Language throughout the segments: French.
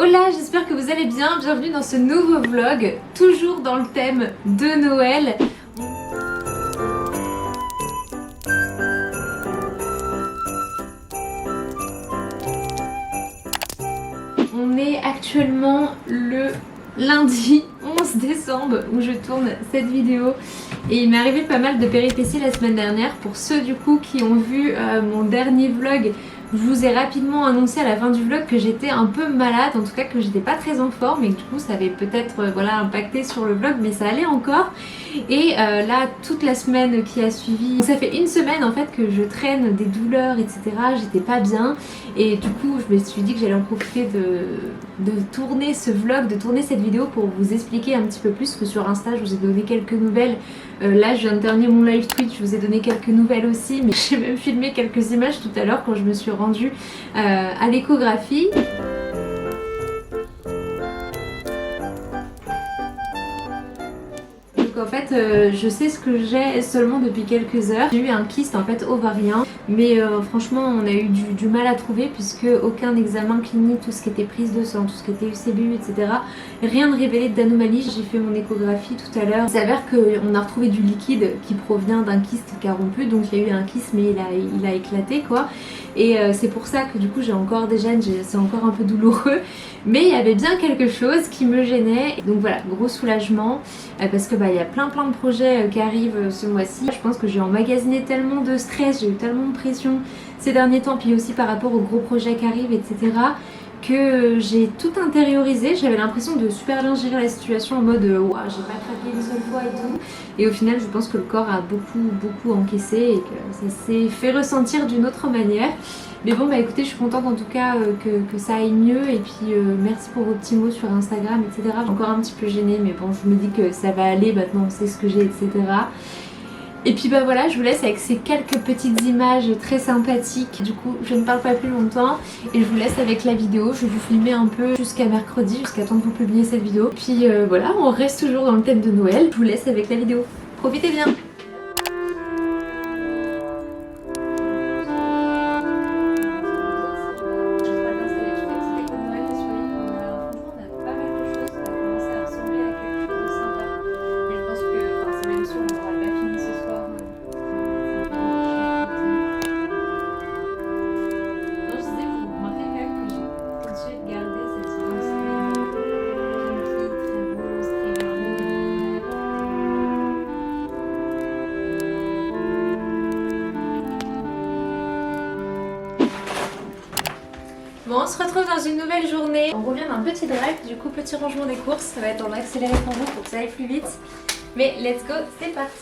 Hola, j'espère que vous allez bien, bienvenue dans ce nouveau vlog, toujours dans le thème de Noël. On est actuellement le lundi 11 décembre où je tourne cette vidéo et il m'est arrivé pas mal de péripéties la semaine dernière. Pour ceux du coup qui ont vu mon dernier vlog, je vous ai rapidement annoncé à la fin du vlog que j'étais un peu malade, en tout cas que j'étais pas très en forme et que du coup ça avait peut-être impacté sur le vlog, mais ça allait encore. Et là toute la semaine qui a suivi, ça fait une semaine en fait que je traîne des douleurs etc, j'étais pas bien et du coup je me suis dit que j'allais en profiter de tourner ce vlog, de tourner cette vidéo pour vous expliquer un petit peu plus, que sur Insta je vous ai donné quelques nouvelles. Là je viens de terminer mon live Twitch, je vous ai donné quelques nouvelles aussi, mais j'ai même filmé quelques images tout à l'heure quand je me suis rendue à l'échographie. En fait je sais ce que j'ai seulement depuis quelques heures. J'ai eu un kyste en fait ovarien, mais franchement on a eu du mal à trouver puisque aucun examen clinique, tout ce qui était prise de sang, tout ce qui était UCBU etc, rien ne révélait d'anomalie. J'ai fait mon échographie tout à l'heure, il s'avère qu'on a retrouvé du liquide qui provient d'un kyste qui a rompu, donc il y a eu un kyste mais il a éclaté quoi, et c'est pour ça que du coup j'ai encore des gènes, c'est encore un peu douloureux, mais il y avait bien quelque chose qui me gênait. Donc voilà, gros soulagement parce que il y a plein de projets qui arrivent ce mois-ci. Je pense que j'ai emmagasiné tellement de stress, j'ai eu tellement de pression ces derniers temps, puis aussi par rapport aux gros projets qui arrivent etc, que j'ai tout intériorisé. J'avais l'impression de super bien gérer la situation en mode ouah, j'ai pas craqué une seule fois et tout, et au final je pense que le corps a beaucoup encaissé et que ça s'est fait ressentir d'une autre manière. Mais bon écoutez, je suis contente en tout cas que ça aille mieux, et puis merci pour vos petits mots sur Instagram etc. J'ai encore un petit peu gênée, mais bon je me dis que ça va aller, maintenant on sait ce que j'ai etc. Et puis voilà, je vous laisse avec ces quelques petites images très sympathiques. Du coup je ne parle pas plus longtemps et je vous laisse avec la vidéo. Je vais vous filmer un peu jusqu'à mercredi, jusqu'à temps que vous publiez cette vidéo. Puis voilà, on reste toujours dans le thème de Noël. Je vous laisse avec la vidéo. Profitez bien. Bon, on se retrouve dans une nouvelle journée. On revient d'un petit drive, du coup petit rangement des courses. Ça va être en accéléré pour vous pour que ça aille plus vite. Mais let's go, c'est parti.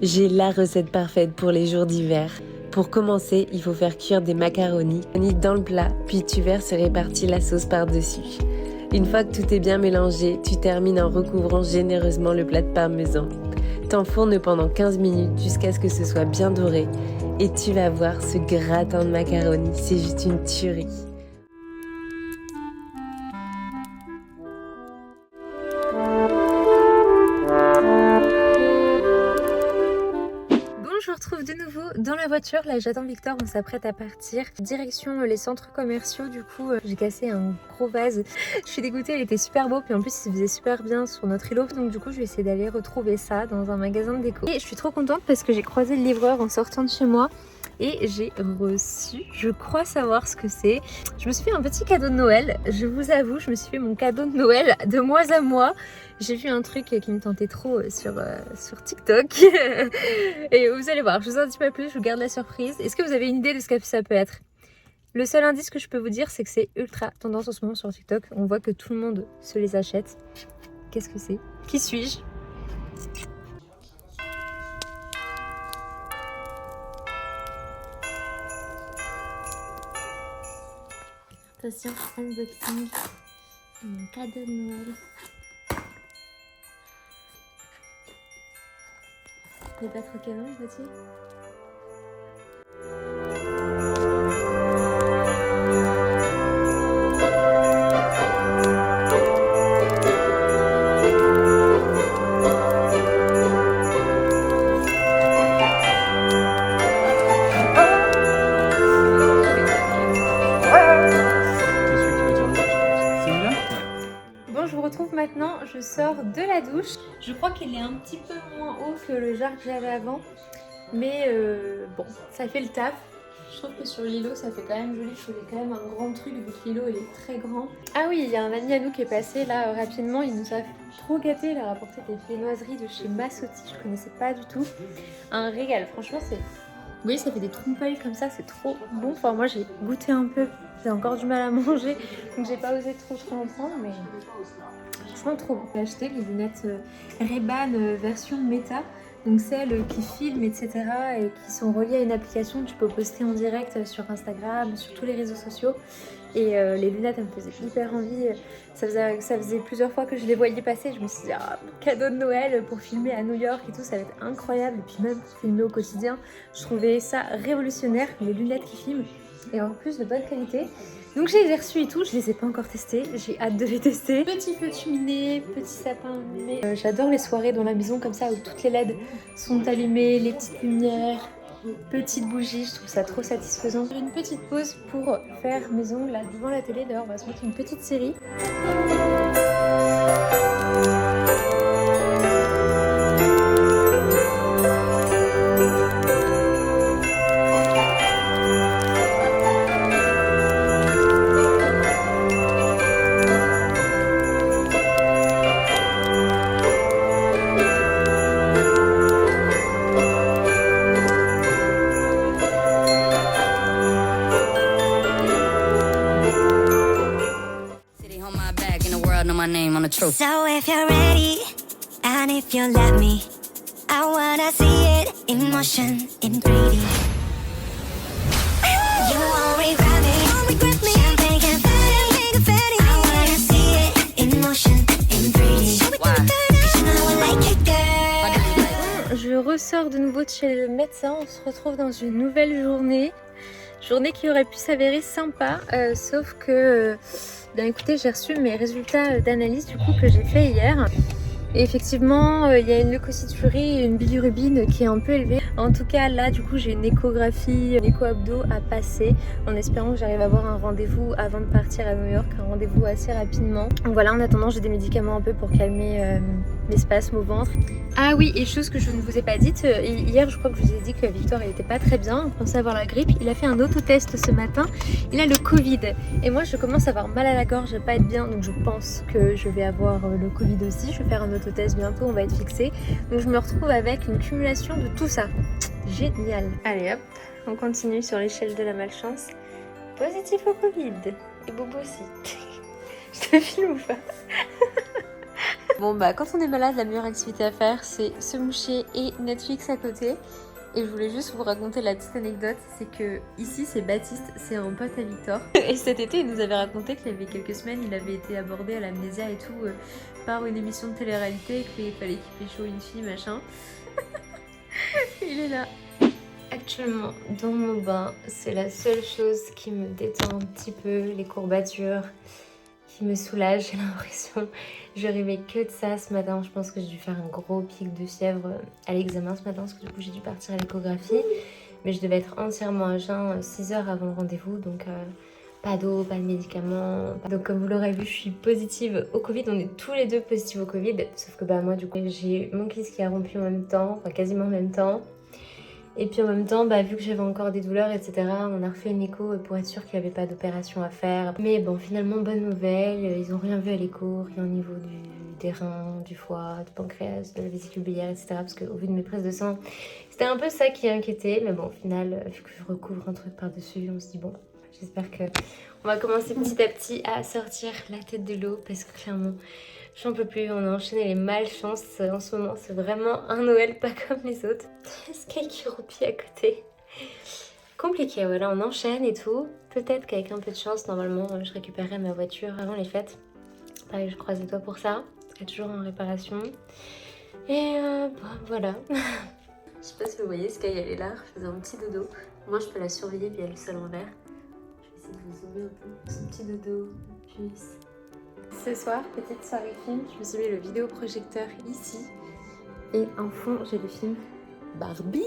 J'ai la recette parfaite pour les jours d'hiver. Pour commencer, il faut faire cuire des macaronis dans le plat, puis tu verses et répartis la sauce par-dessus. Une fois que tout est bien mélangé, tu termines en recouvrant généreusement le plat de parmesan. T'enfournes pendant 15 minutes jusqu'à ce que ce soit bien doré. Et tu vas voir, ce gratin de macaroni, c'est juste une tuerie. Je vous retrouve de nouveau dans la voiture. Là j'attends Victor, on s'apprête à partir direction les centres commerciaux. Du coup j'ai cassé un gros vase, je suis dégoûtée, il était super beau, puis en plus il faisait super bien sur notre îlot, donc du coup je vais essayer d'aller retrouver ça dans un magasin de déco. Et je suis trop contente parce que j'ai croisé le livreur en sortant de chez moi et j'ai reçu, je crois savoir ce que c'est. Je me suis fait un petit cadeau de Noël, je vous avoue, je me suis fait mon cadeau de Noël de mois à mois. J'ai vu un truc qui me tentait trop sur TikTok et vous allez voir, je vous en dis pas plus, je vous garde la surprise. Est-ce que vous avez une idée de ce que ça peut être? Le seul indice que je peux vous dire, c'est que c'est ultra tendance en ce moment sur TikTok. On voit que tout le monde se les achète. Qu'est-ce que c'est? Qui suis-je? Attention, unboxing. Mon cadeau de Noël. Il n'est pas trop canon, Gauthier? je sors de la douche. Je crois qu'il est un petit peu moins haut que le jar que j'avais avant. Mais bon, ça fait le taf. Je trouve que sur l'îlot, ça fait quand même joli. Je trouvais quand même un grand truc vu que l'îlot il est très grand. Ah oui, il y a un ami à nous qui est passé là rapidement. Il nous a trop gâté. Il a rapporté des viennoiseries de chez Massotti. Je connaissais pas du tout. Un régal. Franchement, c'est... Vous voyez, ça fait des trompe-l'œil comme ça. C'est trop bon. Enfin, moi, j'ai goûté un peu. J'ai encore du mal à manger. Donc, j'ai pas osé trop en prendre. Mais franchement, trop bon. J'ai acheté les lunettes Ray-Ban version méta. Donc celles qui filment, etc. et qui sont reliées à une application que tu peux poster en direct sur Instagram, sur tous les réseaux sociaux. Et les lunettes, elles me faisaient hyper envie. Ça faisait plusieurs fois que je les voyais passer. Je me suis dit, ah, cadeau de Noël pour filmer à New York et tout, ça va être incroyable. Et puis même pour filmer au quotidien, je trouvais ça révolutionnaire, les lunettes qui filment. Et en plus de bonne qualité. Donc j'ai les ai reçus et tout, je les ai pas encore testés, j'ai hâte de les tester. Petit feu de cheminée, petit sapin allumé. J'adore les soirées dans la maison comme ça où toutes les LED sont allumées, les petites lumières, petites bougies, je trouve ça trop satisfaisant. J'ai une petite pause pour faire mes ongles là devant la télé, d'ailleurs on va se mettre une petite série. So if you're ready, and if you let me, I wanna see it in motion, in 3D. You won't regret me, champagne confetti. I wanna see it in motion, in 3D. Show me you know I like it, girl. Je ressors de nouveau de chez le médecin, on se retrouve dans une nouvelle journée. Journée qui aurait pu s'avérer sympa, sauf que... Bien écoutez, j'ai reçu mes résultats d'analyse du coup que j'ai fait hier. Et effectivement, il y a une leucocyturie et une bilirubine qui est un peu élevée. En tout cas, là, du coup, j'ai une échographie, une écho-abdo à passer en espérant que j'arrive à avoir un rendez-vous avant de partir à New York, un rendez-vous assez rapidement. Donc voilà, en attendant, j'ai des médicaments un peu pour calmer mes spasmes au ventre. Ah oui, et chose que je ne vous ai pas dite, hier, je crois que je vous ai dit que Victor, il était pas très bien, il pensait avoir la grippe. Il a fait un autotest ce matin, il a le Covid. Et moi, je commence à avoir mal à la gorge, pas être bien, donc je pense que je vais avoir le Covid aussi. Je vais faire un autotest bientôt, on va être fixé. Donc je me retrouve avec une cumulation de tout ça. Génial. Allez hop, on continue sur l'échelle de la malchance. Positif au Covid. Et Bobo aussi. Je te filme ou pas? Bon bah quand on est malade, la meilleure activité à faire c'est se moucher et Netflix à côté. Et je voulais juste vous raconter la petite anecdote, c'est que ici c'est Baptiste, c'est un pote à Victor. Et cet été il nous avait raconté qu'il y avait quelques semaines il avait été abordé à l'amnésia et tout par une émission de télé-réalité, qu'il fallait qu'il pécho une fille machin. Il est là. Actuellement dans mon bain, c'est la seule chose qui me détend un petit peu, les courbatures, qui me soulage, j'ai l'impression. Je rêvais que de ça ce matin. Je pense que j'ai dû faire un gros pic de fièvre à l'examen ce matin parce que du coup j'ai dû partir à l'échographie. Mais je devais être entièrement à jeun 6 heures avant le rendez-vous, donc pas d'eau, pas de médicaments. Donc comme vous l'aurez vu, je suis positive au Covid. On est tous les deux positifs au Covid, sauf que bah moi du coup j'ai mon kyste qui a rompu en même temps, enfin quasiment en même temps. Et puis en même temps, bah, vu que j'avais encore des douleurs, etc., on a refait une écho pour être sûr qu'il n'y avait pas d'opération à faire. Mais bon, finalement, bonne nouvelle, ils n'ont rien vu à l'écho, rien au niveau des reins, du foie, du pancréas, de la vésicule biliaire, etc. Parce qu'au vu de mes prises de sang, c'était un peu ça qui inquiétait. Mais bon, au final, vu que je recouvre un truc par-dessus, on se dit bon, j'espère que on va commencer petit à petit à sortir la tête de l'eau parce que clairement... J'en peux plus, on a enchaîné les malchances en ce moment, c'est vraiment un Noël pas comme les autres. Sky qui roupille à côté. Compliqué, voilà, on enchaîne et tout. Peut-être qu'avec un peu de chance, normalement, je récupérerai ma voiture avant les fêtes. Pareil, je croise les doigts pour ça, parce qu'elle est toujours en réparation. Et voilà. Je sais pas si vous voyez, Sky elle est là, je faisais un petit dodo. Moi je peux la surveiller, puis elle a le salon vert. Je vais essayer de vous zoomer un peu. Son petit dodo, puis... Ce soir, petite soirée film, je me suis mis le vidéoprojecteur ici et en fond j'ai le film Barbie.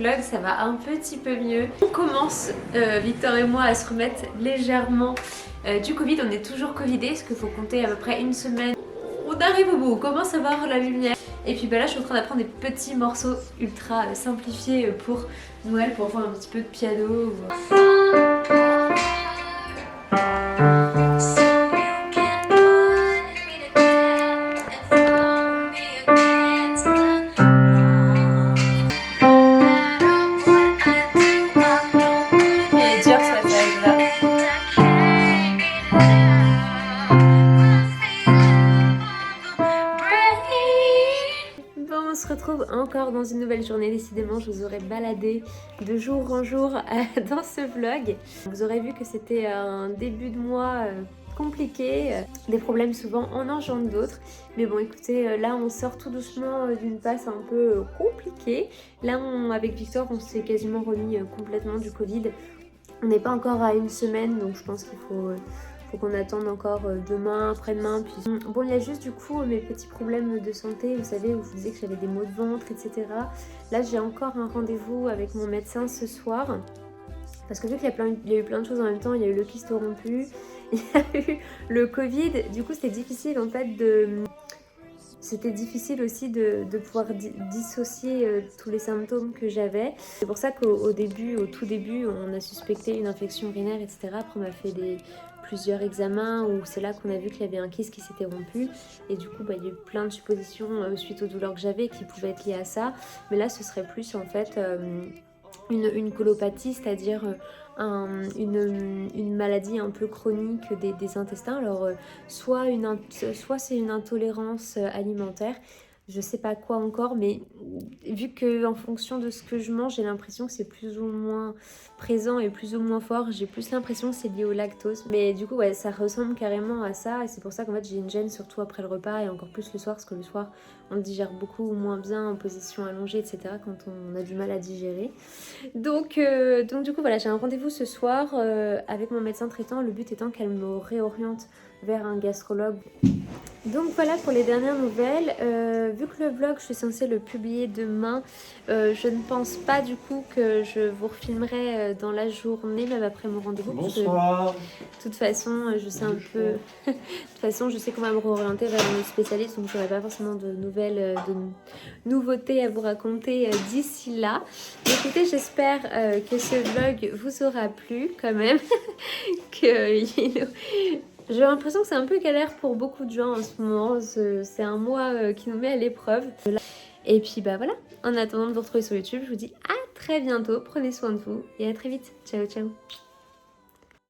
vlog, ça va un petit peu mieux. On commence, Victor et moi, à se remettre légèrement du Covid. On est toujours Covidé, parce qu'il faut compter à peu près une semaine. On arrive au bout, on commence à voir la lumière. Et puis bah là je suis en train d'apprendre des petits morceaux ultra simplifiés pour Noël, pour faire un petit peu de piano. On se retrouve encore dans une nouvelle journée. Décidément, je vous aurais baladé de jour en jour dans ce vlog. Vous aurez vu que c'était un début de mois compliqué. Des problèmes souvent en engendrent d'autres. Mais bon, écoutez, là on sort tout doucement d'une passe un peu compliquée. Là, avec Victor, on s'est quasiment remis complètement du Covid. On n'est pas encore à une semaine, donc je pense qu'il faut qu'on attende encore demain, après-demain. Puis... Bon, il y a juste du coup mes petits problèmes de santé, vous savez, où je vous disais que j'avais des maux de ventre, etc. Là, j'ai encore un rendez-vous avec mon médecin ce soir. Parce que vu qu'il y a eu plein de choses en même temps, il y a eu le kyste rompu, il y a eu le Covid. Du coup, c'était difficile en fait de... C'était difficile aussi de pouvoir dissocier tous les symptômes que j'avais. C'est pour ça qu'au début, au tout début, on a suspecté une infection urinaire, etc. Après, on a fait plusieurs examens où c'est là qu'on a vu qu'il y avait un kyste qui s'était rompu. Et du coup, il y a eu plein de suppositions suite aux douleurs que j'avais qui pouvaient être liées à ça. Mais là, ce serait plus en fait une colopathie, c'est-à-dire... une maladie un peu chronique des intestins. Alors soit c'est une intolérance alimentaire, je sais pas quoi encore, mais vu que en fonction de ce que je mange, j'ai l'impression que c'est plus ou moins présent et plus ou moins fort. J'ai plus l'impression que c'est lié au lactose, mais du coup ouais, ça ressemble carrément à ça, et c'est pour ça qu'en fait j'ai une gêne surtout après le repas, et encore plus le soir, parce que le soir on digère beaucoup moins bien en position allongée, etc., quand on a du mal à digérer. Donc du coup voilà, j'ai un rendez-vous ce soir avec mon médecin traitant, le but étant qu'elle me réoriente vers un gastrologue. Donc voilà pour les dernières nouvelles. Vu que le vlog, je suis censée le publier demain, je ne pense pas du coup que je vous refilmerai dans la journée, même après mon rendez-vous. Bonsoir. De toute façon, je sais un peu... de toute façon, je sais qu'on va me réorienter vers un spécialiste, donc je n'aurai pas forcément de nouvelles, de nouveautés à vous raconter d'ici là. Écoutez, j'espère que ce vlog vous aura plu quand même. J'ai l'impression que c'est un peu galère pour beaucoup de gens en ce moment. C'est un mois qui nous met à l'épreuve. Et puis bah voilà, en attendant de vous retrouver sur YouTube, je vous dis à très bientôt. Prenez soin de vous et à très vite. Ciao, ciao.